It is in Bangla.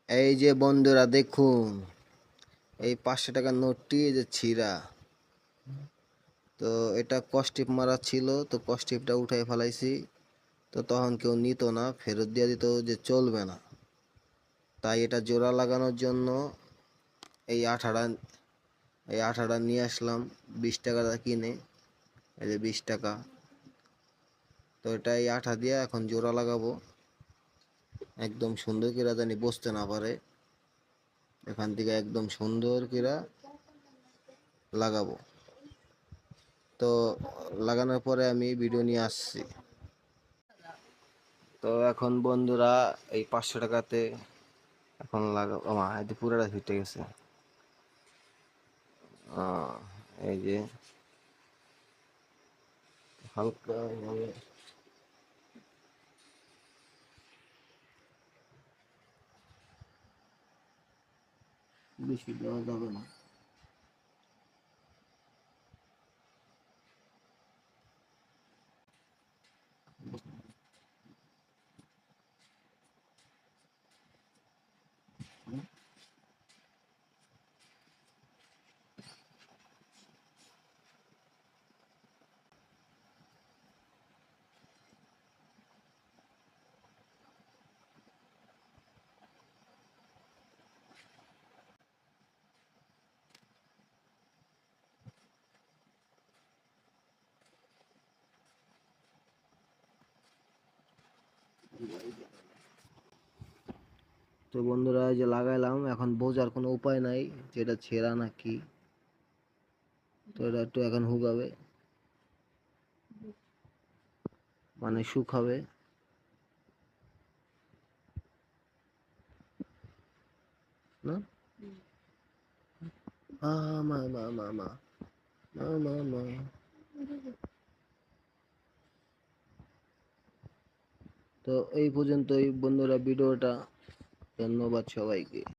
এই যে বন্ধুরা দেখুন, এই 500 টাকার নোটটি এই যে ছিঁড়া। তো এটা কস্টিপ মারা ছিল, তো কস্টিপটা উঠাই ফেলাইছি। তো তখন কেউ নিত না, ফেরত দিয়ে দিত যে চলবে না। তাই এটা জোড়া লাগানোর জন্য এই আঠাটা এই আঠাটা নিয়ে আসলাম 20 টাকা কিনে। এই যে 20 টাকা। তো এটা এই আঠা দিয়ে এখন জোড়া লাগাবো, একদম সুন্দর করে জানি বসতে না পারে। এখান থেকে একদম সুন্দর করে লাগাবো। তো লাগানোর পরে আমি ভিডিও নিয়ে আসছি। তো এখন বন্ধুরা এই 500 টাকাতে এখন লাগাবো। এই পুরোটা ফিটে গেছে। এই যে হালকা ভাবে বেশি দেওয়া যাবে না। তো বন্ধুরা এই যে লাগাইলাম, এখন বোঝার কোনো উপায় নাই যে এটা ছেঁড়া নাকি। তো এটা একটু এখন হুগাবে, মানে শুকাবে না। মা মা মা মা মা মা মা। তো এই পর্যন্তই বন্ধুরা ভিডিওটা। ধন্যবাদ সবাইকে।